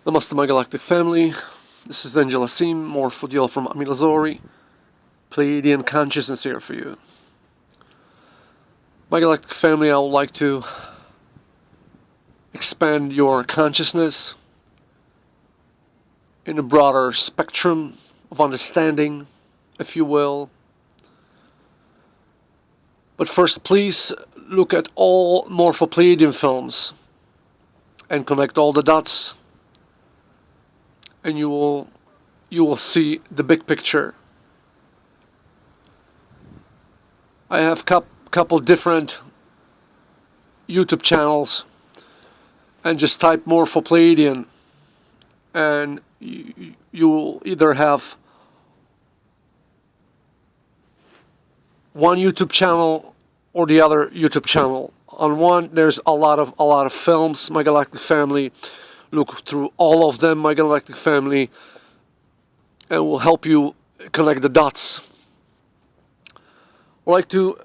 Namaste, my galactic family. This is Angel Asim, Mohrephoh from Amilazori. Pleiadian consciousness here for you. My galactic family, I would like to expand your consciousness in a broader spectrum of understanding, if you will. But first, please look at all Mohrephoh Pleiadian films and connect all the dots, and you will see the big picture. I have couple different YouTube channels, and just type Mohrephoh Pleiadian, and you will either have one YouTube channel or the other YouTube channel. On one, there's a lot of films, my galactic family. Look through all of them, my galactic family, and will help you connect the dots. What I'd like to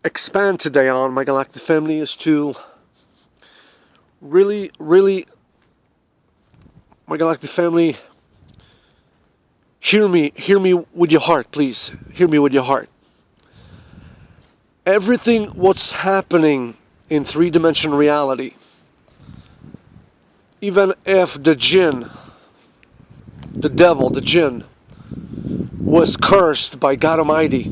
expand today on, my galactic family, is to really, my galactic family, hear me with your heart, please. Hear me with your heart. Everything what's happening in three-dimensional reality, even if the jinn, the devil, the jinn, was cursed by God Almighty,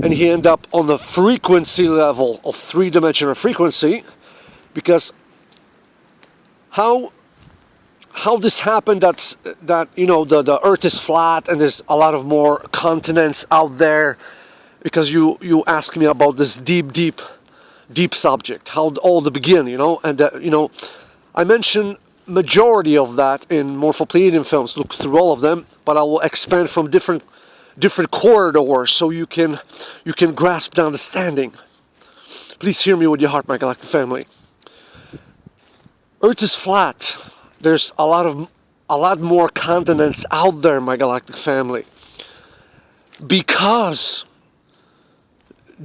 and he ended up on the frequency level of three-dimensional frequency, because how this happened, that you know, the earth is flat and there's a lot of more continents out there, because you asked me about this deep subject, how all the begin, you know, and you know, I mentioned majority of that in Mohrephoh Pleiadian films. Look through all of them, but I will expand from different corridors so you can grasp the understanding. Please hear me with your heart, my galactic family. Earth is flat. There's a lot more continents out there, my galactic family, because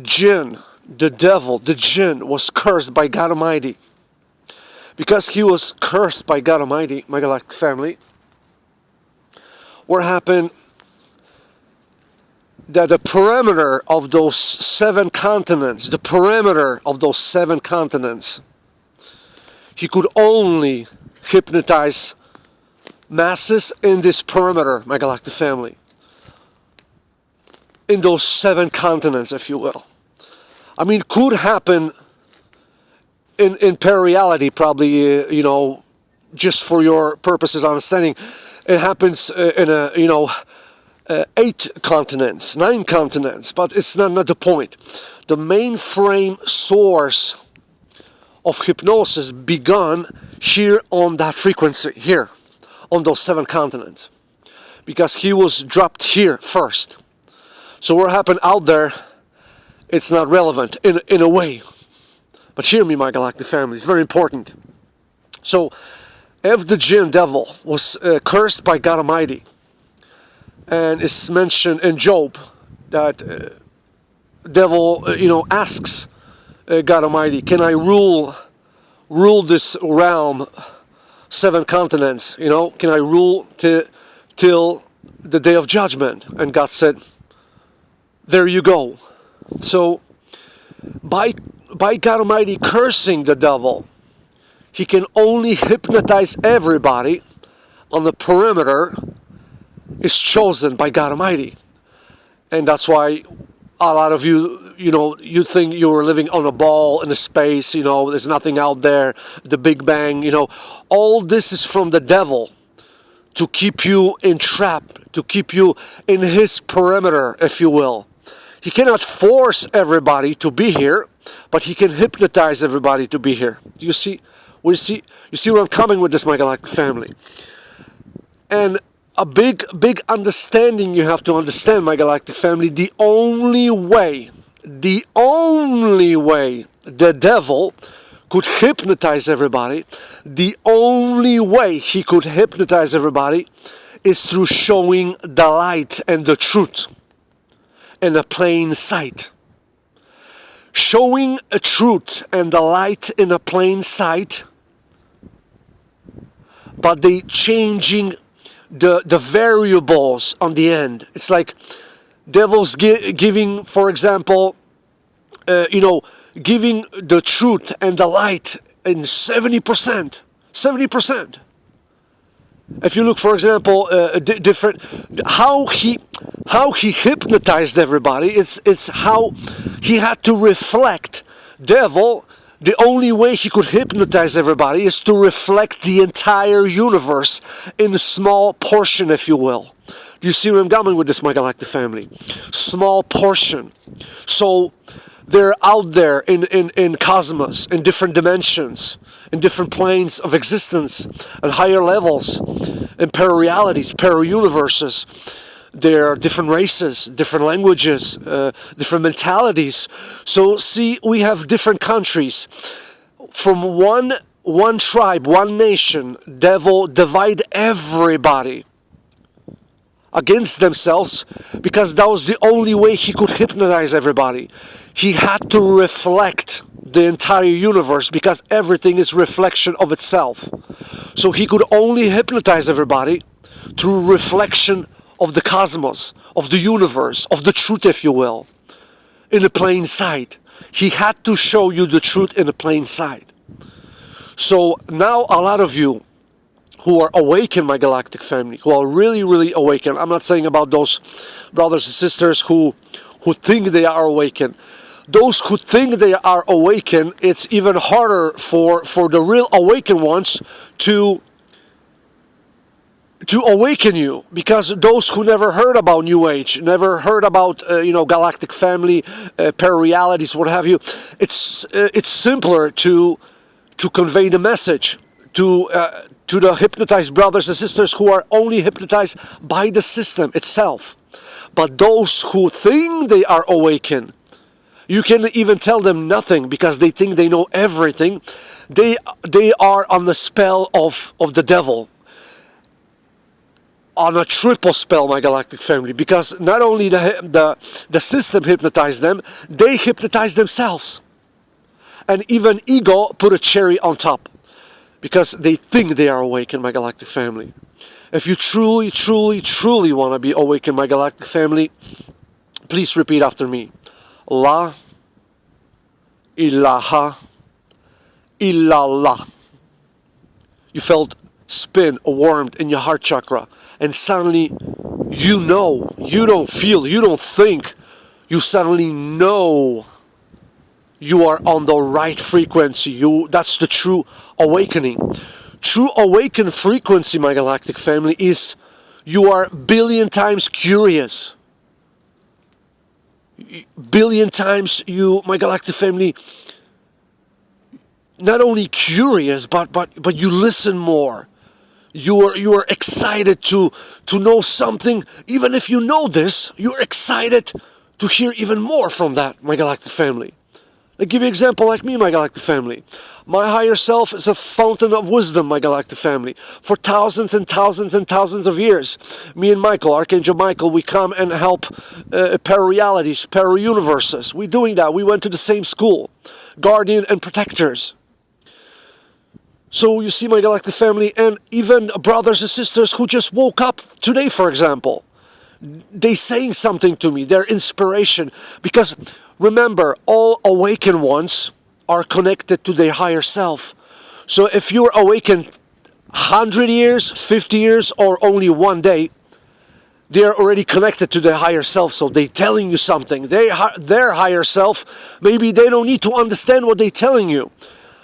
jinn, the devil, the jinn, was cursed by God Almighty. Because he was cursed by God Almighty, my galactic family, what happened, that the perimeter of those seven continents, he could only hypnotize masses in this perimeter, my galactic family, in those seven continents, if you will. I mean, could happen in per-reality, probably, you know, just for your purposes of understanding. It happens in a, you know, 8 continents, 9 continents, but it's not the point. The mainframe source of hypnosis begun here on that frequency, here on those 7 continents, because he was dropped here first. So what happened out there, it's not relevant in a way. But hear me, my galactic family, it's very important. So, if the jinn devil was cursed by God Almighty, and it's mentioned in Job that devil, you know, asks God Almighty, can I rule this realm, 7 continents, you know, can I rule till the day of judgment? And God said, there you go. So, by God Almighty cursing the devil, he can only hypnotize everybody on the perimeter is chosen by God Almighty. And that's why a lot of you, you know, you think you're living on a ball in a space, you know, there's nothing out there, the Big Bang, you know. All this is from the devil to keep you entrapped, to keep you in his perimeter, if you will. He cannot force everybody to be here, but he can hypnotize everybody to be here. You see where I'm coming with this, my galactic family. And a big understanding you have to understand, my galactic family, the only way the devil could hypnotize everybody, the only way he could hypnotize everybody is through showing the light and the truth in a plain sight. Showing a truth and the light in a plain sight but they changing the variables on the end. It's like devils giving, for example, giving the truth and the light in 70%. 70%. If you look, for example, different how he hypnotized everybody. It's how he had to reflect. Devil, the only way he could hypnotize everybody is to reflect the entire universe in a small portion, if you will. Do you see where I'm going with this, my galactic family? Small portion. So they're out there in cosmos, in different dimensions, in different planes of existence, at higher levels, in para-realities, para-universes. There are different races, different languages, different mentalities. So see, we have different countries. From one tribe, one nation, devil divide everybody against themselves, because that was the only way he could hypnotize everybody. He had to reflect the entire universe, because everything is reflection of itself. So he could only hypnotize everybody through reflection of the cosmos, of the universe, of the truth, if you will, in the plain sight. He had to show you the truth in the plain sight. So now a lot of you who are awakened, my galactic family, who are really, really awakened. I'm not saying about those brothers and sisters who think they are awakened. Those who think they are awakened, it's even harder for the real awakened ones to awaken you, because those who never heard about New Age, never heard about galactic family, para-realities, what have you, it's simpler to convey the message to the hypnotized brothers and sisters who are only hypnotized by the system itself. But those who think they are awakened, you can even tell them nothing, because they think they know everything. They are on the spell of the devil, on a triple spell, my galactic family, because not only the system hypnotized them, they hypnotize themselves, and even ego put a cherry on top, because they think they are awakened, my galactic family. If you truly, truly, truly want to be awakened, my galactic family, please repeat after me. La ilaha illallah. You felt spin or warmth in your heart chakra, and suddenly you know, you don't feel, you don't think, you suddenly know you are on the right frequency. That's the true awakening. True awakened frequency, my galactic family, is you are billion times curious. Billion times you, my galactic family, not only curious, but you listen more. You are excited to know something. Even if you know this, you're excited to hear even more from that, my galactic family. I'll give you an example like me, my galactic family. My higher self is a fountain of wisdom, my galactic family. For thousands and thousands and thousands of years, me and Michael, Archangel Michael, we come and help para-realities, para-universes. We're doing that. We went to the same school, guardian and protectors. So you see, my galactic family, and even brothers and sisters who just woke up today, for example, they saying something to me, their inspiration, because remember, all awakened ones are connected to their higher self. So if you're awakened 100 years, 50 years, or only one day, they're already connected to their higher self. So they're telling you something. Their higher self, maybe they don't need to understand what they're telling you,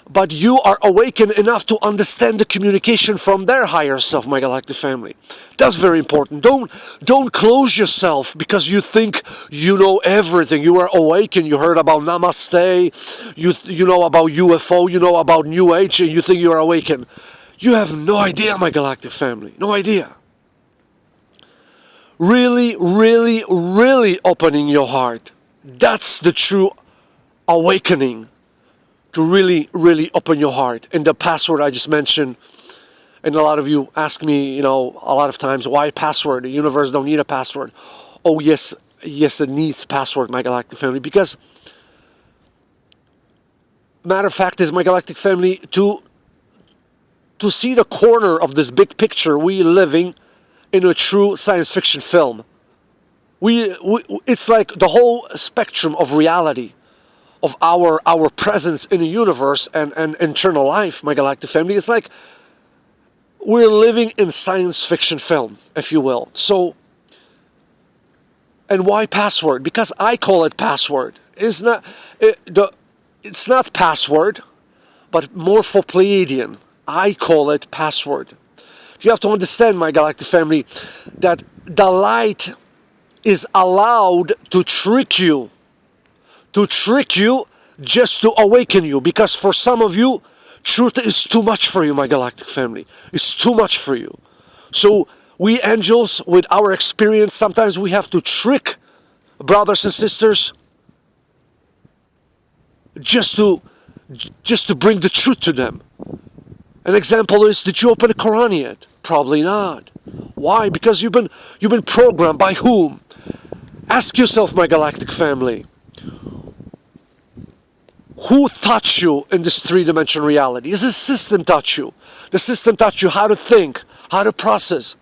but you are awakened enough to understand the communication from their higher self, my galactic family. That's very important. Don't close yourself because you think you know everything. You are awakened. You heard about Namaste. You know about UFO. You know about New Age, and you think you are awakened. You have no idea, my galactic family. No idea. Really, really, really opening your heart. That's the true awakening. To really, really open your heart. And the password I just mentioned, and a lot of you ask me, a lot of times, why password? The universe don't need a password. Oh yes, it needs password, my galactic family, because matter of fact is, my galactic family, to to see the corner of this big picture, we living in a true science fiction film. It's like the whole spectrum of reality of our presence in the universe and internal life, my galactic family. It's like we're living in science fiction film, if you will. So, and why password? Because I call it password. It's not password, but Mohrephoh Pleiadian. I call it password. You have to understand, my galactic family, that the light is allowed to trick you just to awaken you, because for some of you, truth is too much for you, my galactic family. It's too much for you. So we angels, with our experience, sometimes we have to trick brothers and sisters just to bring the truth to them. An example is, did you open the Quran yet? Probably not. Why? Because you've been programmed. By whom? Ask yourself, my galactic family, who taught you in this three-dimensional reality? Is the system taught you? The system taught you how to think, how to process.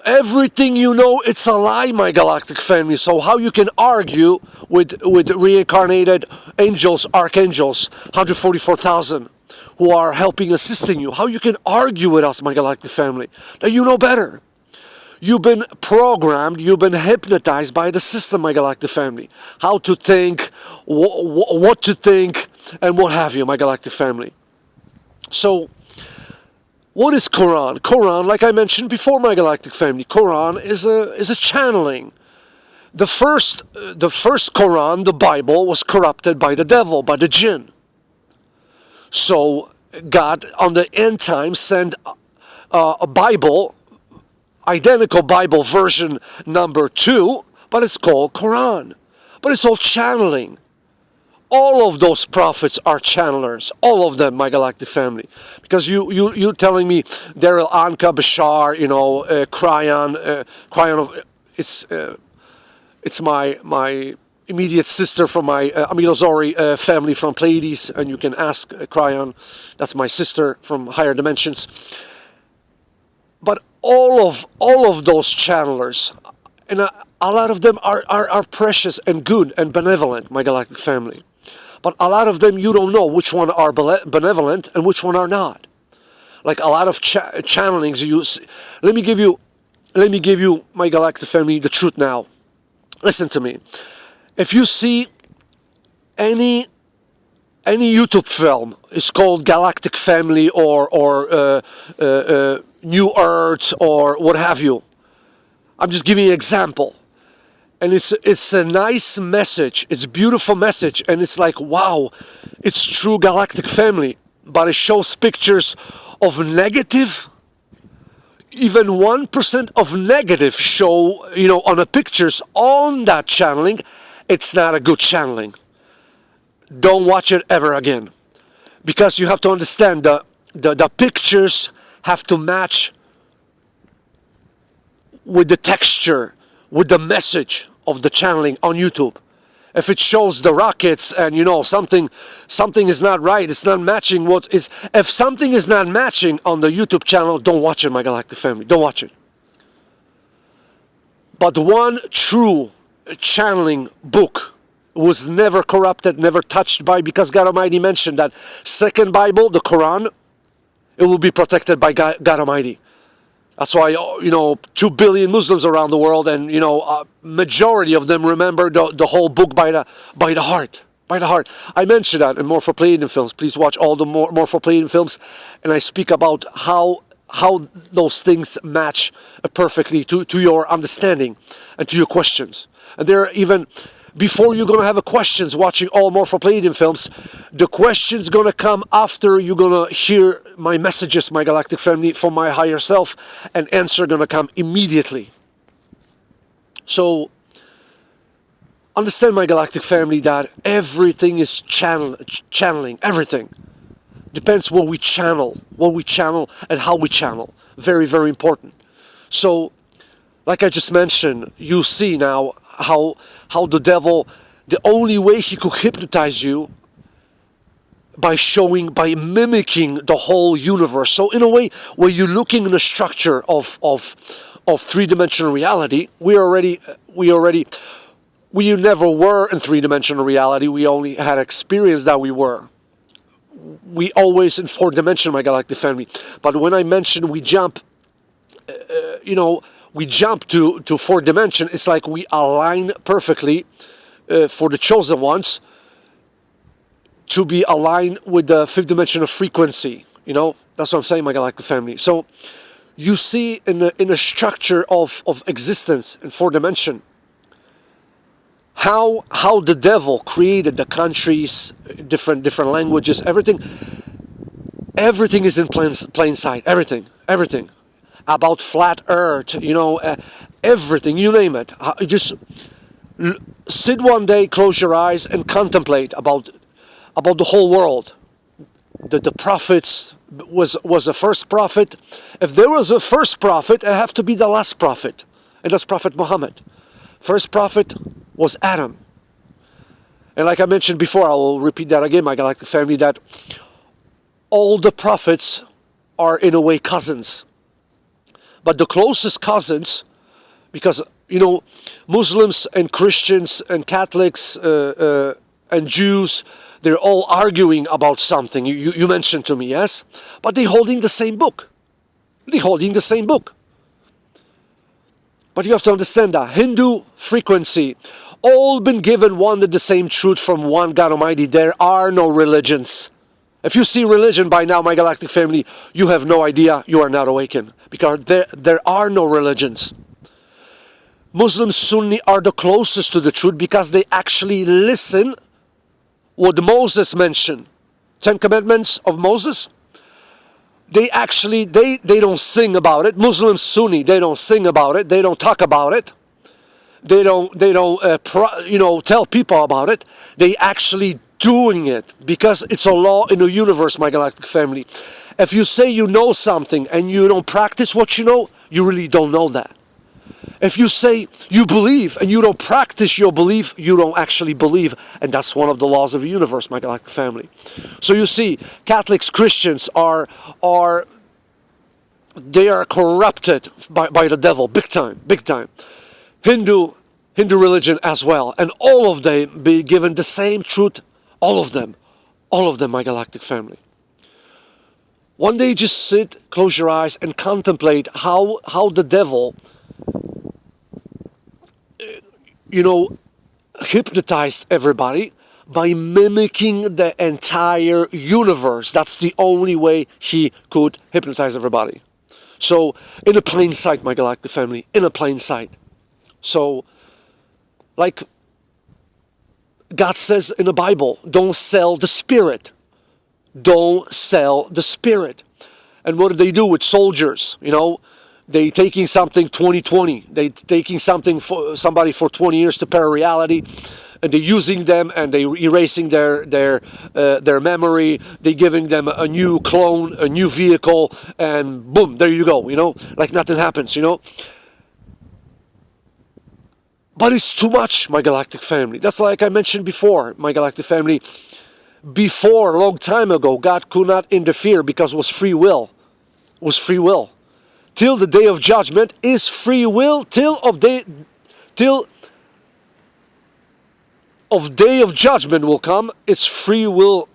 Everything you know, it's a lie, my galactic family. So how you can argue with reincarnated angels, archangels, 144,000, who are helping, assisting you? How you can argue with us, my galactic family, that you know better? You've been programmed, you've been hypnotized by the system, my galactic family. How to think, what to think, and what have you, my galactic family. So, what is Quran? Quran, like I mentioned before, my galactic family, Quran is a channeling. The first Quran, the Bible, was corrupted by the devil, by the jinn. So God, on the end time, sent a Bible, identical Bible version number 2, but it's called Quran. But it's all channeling. All of those prophets are channelers. All of them, my galactic family. Because you telling me Daryl Anka, Bashar, Cryon, it's my immediate sister from my Amilozori family from Pleiades, and you can ask Cryon. That's my sister from higher dimensions. But all of those channelers, and a lot of them are precious and good and benevolent, my galactic family. But a lot of them, you don't know which one are benevolent and which one are not. Like a lot of channelings, let me give you, my galactic family, the truth now. Listen to me. If you see any YouTube film, it's called Galactic Family or New Earth or what have you. I'm just giving you an example. And it's a nice message, it's a beautiful message, and it's like, wow, it's true galactic family. But it shows pictures of negative, even 1% of negative show, on the pictures on that channeling. It's not a good channeling. Don't watch it ever again. Because you have to understand the pictures have to match with the texture, with the message of the channeling on YouTube. If it shows the rockets and something is not right, it's not matching what is. If something is not matching on the YouTube channel, don't watch it, my galactic family. Don't watch it. But one true channeling book was never corrupted, never touched by, because God Almighty mentioned that second Bible, the Quran, it will be protected by God Almighty. That's why, 2 billion Muslims around the world, and, a majority of them remember the whole book by the heart. By the heart. I mentioned that in Mohrephoh Pleiadian films. Please watch all the Mohrephoh Pleiadian films. And I speak about how those things match perfectly to your understanding and to your questions. And there are even, before you're going to have a questions watching all Mohrephoh Pleiadian films, the questions going to come after you're going to hear my messages, my galactic family, from my higher self, and answer going to come immediately. So understand, my galactic family, that everything is channeling. Everything depends what we channel, and how we channel. Very, very important. So, like I just mentioned, you see now how the devil, the only way he could hypnotize you by mimicking the whole universe. So in a way, where you're looking in the structure of three-dimensional reality, we never were in three-dimensional reality. We only had experience that we were. We always in four-dimensional, my galactic family. But when I mention we jump, we jump to fourth dimension, it's like we align perfectly for the chosen ones to be aligned with the fifth dimension of frequency. That's what I'm saying, my galactic family. So you see in a structure of existence in fourth dimension, how the devil created the countries, different languages, everything is in plain sight. Everything about flat Earth, everything, you name it. Just sit one day, close your eyes, and contemplate about the whole world. The prophets was the first prophet. If there was a first prophet, it have to be the last prophet, and that's Prophet Muhammad. First prophet was Adam. And like I mentioned before, I will repeat that again, my galactic family, that all the prophets are in a way cousins. But the closest cousins, because, Muslims and Christians and Catholics and Jews, they're all arguing about something. You mentioned to me, yes? But they're holding the same book. But you have to understand that Hindu frequency, all been given one and the same truth from one God Almighty. There are no religions. If you see religion by now, my galactic family, you have no idea, you are not awakened. Because there are no religions. Muslims, Sunni are the closest to the truth because they actually listen what Moses mentioned. 10 Commandments of Moses. They actually, they don't sing about it. Muslims, Sunni, they don't sing about it. They don't talk about it. They don't tell people about it. They actually doing it because it's a law in the universe, my galactic family. If you say you know something and you don't practice what you know, you really don't know that. If you say you believe and you don't practice your belief, you don't actually believe. And that's one of the laws of the universe, my galactic family. So you see, Catholics, Christians are corrupted by the devil, big time. Hindu religion as well. And all of them be given the same truth, all of them, my galactic family. One day just sit, close your eyes, and contemplate how the devil hypnotized everybody by mimicking the entire universe. That's the only way he could hypnotize everybody. So, in a plain sight, my galactic family, in a plain sight. So, like God says in the Bible, don't sell the spirit. Don't sell the spirit. And what do they do with soldiers? They taking something 2020. They taking somebody for 20 years to para-reality, and they're using them and they erasing their memory. They're giving them a new clone, a new vehicle, and boom, there you go. Like nothing happens. But it's too much, my galactic family. That's like I mentioned before, my galactic family. Before, a long time ago, God could not interfere because it was free will. It was free will. Till the day of judgment is free will. Till of day of judgment will come. It's free will.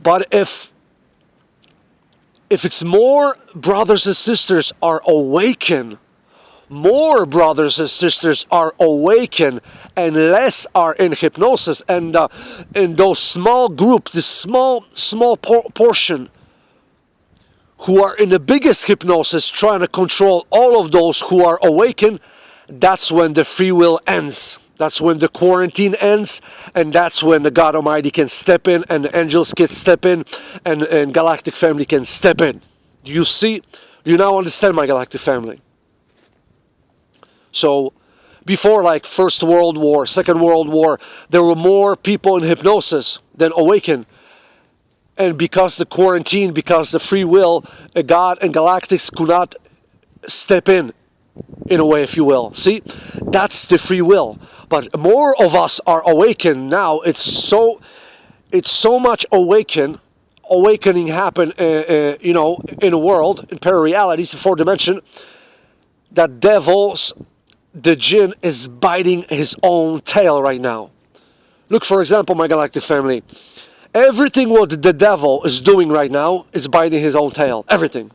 But if it's more brothers and sisters are awakened, and less are in hypnosis, and in those small groups, this small portion who are in the biggest hypnosis trying to control all of those who are awakened, that's when the free will ends. That's when the quarantine ends, and that's when the God Almighty can step in, and the angels can step in, and galactic family can step in. Do you see? Do you now understand, my galactic family? So, before like First World War, Second World War, there were more people in hypnosis than awakened. And because the quarantine, because the free will, God and galactics could not step in a way, if you will. See, that's the free will. But more of us are awakened now. It's so, it's so much awakening happen, in a world, in para-realities, in fourth dimension, that the jinn is biting his own tail right now. Look, for example, my galactic family, everything what the devil is doing right now is biting his own tail. Everything.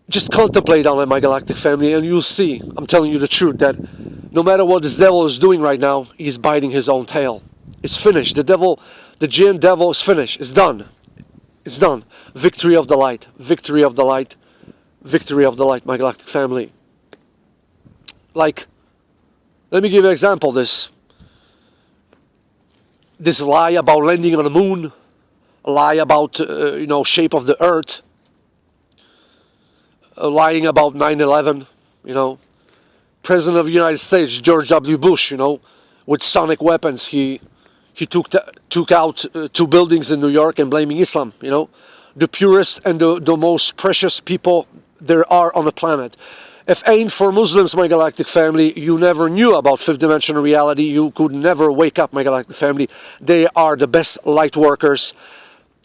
Just contemplate on it, my galactic family, and you'll see, I'm telling you the truth, that no matter what this devil is doing right now, he's biting his own tail. It's finished. The jinn devil is finished. It's done. It's done. Victory of the light. Victory of the light. Victory of the light, my galactic family. Like, let me give you an example. This lie about landing on the moon, a lie about shape of the earth, lying about 9/11. President of the United States, George W. Bush, with sonic weapons, he took out 2 buildings in New York and blaming Islam. The purest and the most precious people there are on the planet. If ain't for Muslims, my galactic family, you never knew about fifth dimensional reality. You could never wake up, my galactic family. They are the best light workers.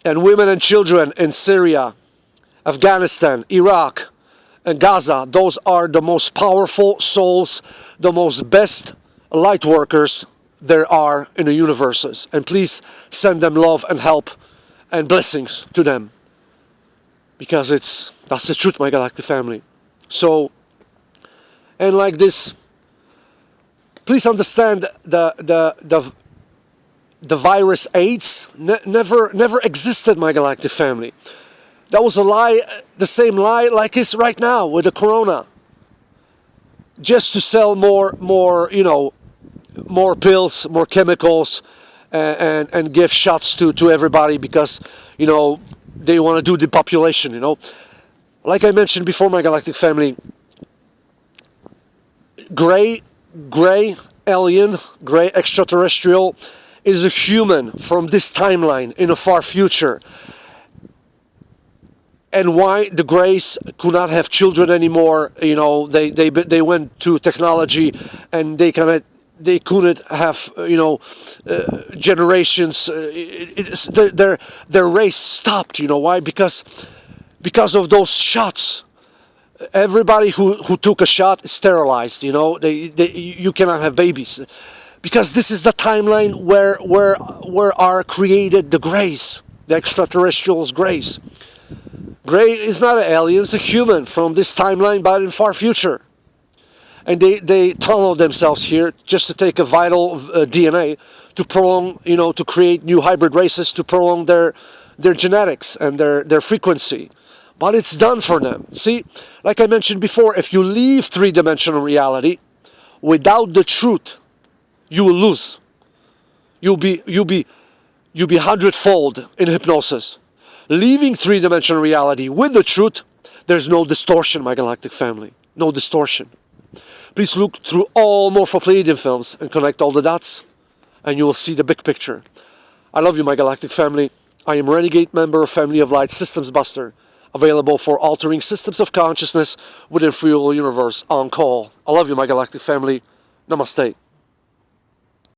And women and children in Syria, Afghanistan, Iraq, and Gaza, those are the most powerful souls, the most best light workers there are in the universes. And please send them love and help and blessings to them. Because that's the truth, my galactic family. So, and like this, please understand the virus AIDS never existed, my galactic family. That was a lie, the same lie like it's right now with the corona. Just to sell more pills, more chemicals, and give shots to everybody because, they want to do depopulation, Like I mentioned before, my galactic family, gray alien, gray extraterrestrial is a human from this timeline in a far future. And why the Greys could not have children anymore? They went to technology, and they couldn't have generations. Their race stopped. Why? Because of those shots. Everybody who took a shot is sterilized. You cannot have babies, because this is the timeline where are created the Greys, the extraterrestrials, Greys. Gray is not an alien, it's a human from this timeline, but in far future. And they tunnel themselves here just to take a vital DNA to prolong, to create new hybrid races, to prolong their genetics and their frequency. But it's done for them. See, like I mentioned before, if you leave three-dimensional reality without the truth, you will lose. You'll be hundredfold in hypnosis. Leaving three-dimensional reality with the truth, there's no distortion, my galactic family. No distortion. Please look through all Mohrephoh Pleiadian films and connect all the dots, and you will see the big picture. I love you, my galactic family. I am Renegade member of Family of Light Systems Buster, available for altering systems of consciousness within free will universe on call. I love you, my galactic family. Namaste.